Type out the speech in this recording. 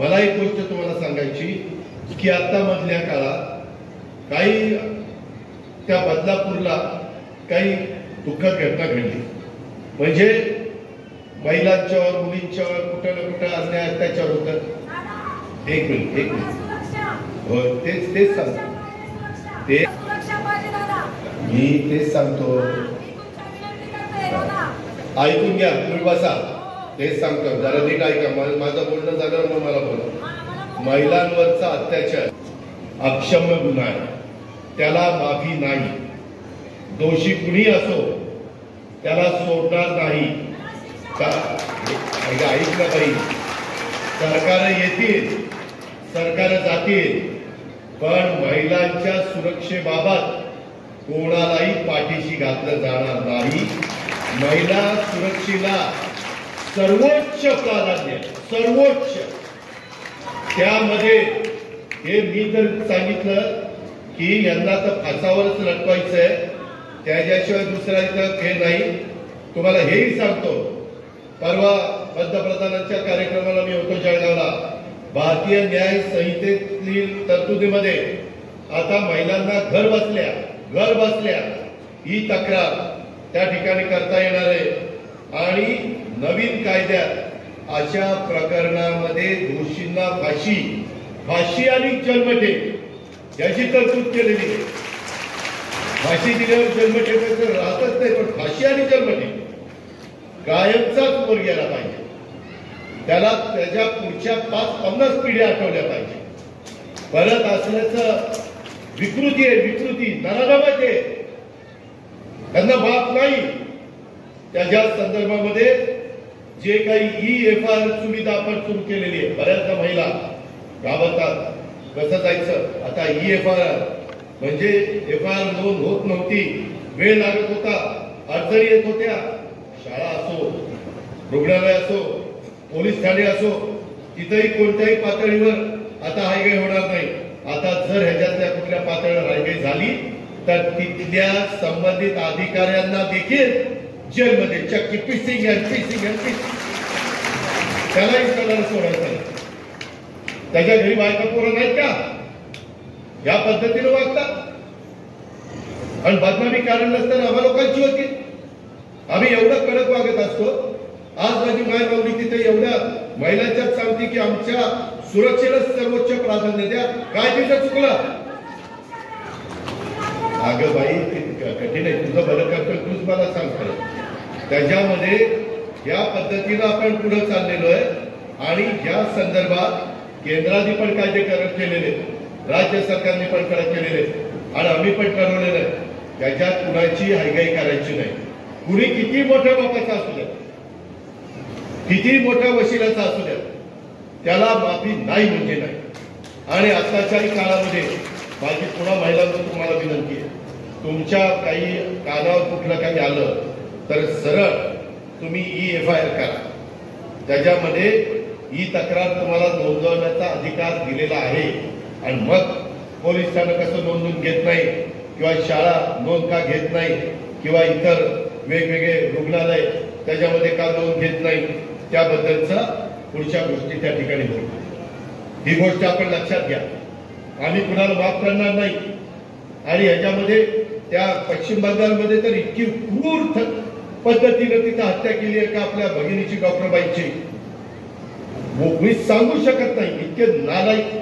मला एक गोष्ट तुम्हाला सांगायची की आता मधल्या काळात काही त्या बदलापूरला काही दुःखद घटना घडली, म्हणजे महिलांच्यावर मुलींच्यावर कुठं ना कुठं अन्याय अत्याचार होतात। एक मिनिट हो, तेच सांगतो, मी तेच सांगतो, ऐकून घ्या, तुम्ही बसा, तेच सांगतो, जरा नीट ऐका, माझं बोलणं झालं मग मला बोला। महिलांवरचा अत्याचार अक्षम्य गुन्हा आहे, त्याला माफी नाही, दोषी कुणी असो त्याला सोडणार नाही। ऐकलं पाहिजे, सरकार येतील, सरकार जातील, पण महिलांच्या सुरक्षेबाबत कोणालाही पाठीशी घातलं जाणार नाही। महिला सुरक्षेला सर्वोच्च प्राधान्य, सर्वोच्च, त्यामध्ये हे मी जर सांगितलं की यांना तर फासावरच लटवायचंय, त्याच्याशिवाय दुसरा इथं हे नाही। तुम्हाला हेही सांगतो, परवा पंतप्रधानांच्या कार्यक्रमाला मी होतो जळगावला, भारतीय न्याय संहितेतील तरतुदीमध्ये आता महिलांना घर बसल्या ही तक्रार त्या ठिकाणी करता येणार आहे। आणि नवीन कायद्यात अशा प्रकरणामध्ये दोषींना फाशी आणि जन्मठेप याची तरतूद केलेली आहे। फाशी दिल्यावर जन्मठेपेचं राहतच नाही, पण फाशी आणि जन्मठेप कायमचाच वर गेला पाहिजे, त्याला त्याच्या पुढच्या 5-50 पिढ्या आठवल्या पाहिजे। परत असल्याचं विकृती आहे, विकृती नराधमाचे, त्यांना बाप नाही। त्याच्या संदर्भामध्ये जे काही EFR सुविधा आपण सुरू केलेली आहे, बऱ्याचदा महिला घाबरतात, कसं जायचं, आता EFR म्हणजे FIR नोंद होत नव्हती, वेळ लागत होता, अडचणी येत होत्या, शाळा असो, रुग्णालय असो, पोलीस ठाणे असो, तिथेही कोणत्याही पातळीवर आता हायगाई होणार नाही। आता जर ह्याच्यातल्या कुठल्या पातळीवर हायगाई झाली तर तिथल्या संबंधित अधिकाऱ्यांना देखील जेलमध्ये चक्की पिसिंग त्यालाही सगळं सोडायचं नाही। त्याच्या घरी बायका पोरं नाहीत का, या पद्धतीने वागतात आणि बदनामी कारण नसताना आम्हा लोकांची होती। आम्ही एवढं कडक वागत असतो। आज माझी माय माऊली तिथे एवढ्या महिलांच्यात सांगते की आमच्या सुरक्षेला सर्वोच्च प्राधान्य द्या, काय तिचं चुकलं? अगं बाई, कठीण आहे, तुझं भलं करतोय, तूच मला सांगतो। त्याच्यामध्ये या पद्धतीनं आपण पुढे चाललेलो आहे आणि या संदर्भात केंद्राने पण कायदे केलेले, राज्य सरकारने पण कडक केलेले आणि आम्ही पण ठरवलेलं आहे त्याच्यात कुणाची हायगाई करायची नाही। कुणी किती मोठ्या बापाचा असू द्या, किती मोठ्या वशिलाचा असू द्या, त्याला माफी नाही म्हणजे नाही। आणि आताच्याही काळामध्ये माझी पुन्हा महिलांना तुम्हाला विनंती आहे, तुमच्या काही कानावर कुठलं काही आलं तर सरळ तुम्ही EFIR करा, त्याच्यामध्ये ही तक्रार तुम्हाला नोंदवण्याचा अधिकार दिलेला आहे। आणि मग पोलीस ठाणं कसं नोंदवून घेत नाही, किंवा शाळा नोंद का घेत नाही, किंवा इतर वेगवेगळे रुग्णालय त्याच्यामध्ये का नोंद घेत नाही, त्याबद्दलचा पुढच्या गोष्टी त्या ठिकाणी होईल। ही गोष्ट आपण लक्षात घ्या, आम्ही कुणाला माफ करणार नाही। आणि ह्याच्यामध्ये त्या पश्चिम बंगालमध्ये तर इतकी क्रूर पद्धतीने तिथं हत्या केली आहे का आपल्या भगिनीची, डॉक्टर बाईची, मी सांगू शकत नाही, इतके नालायक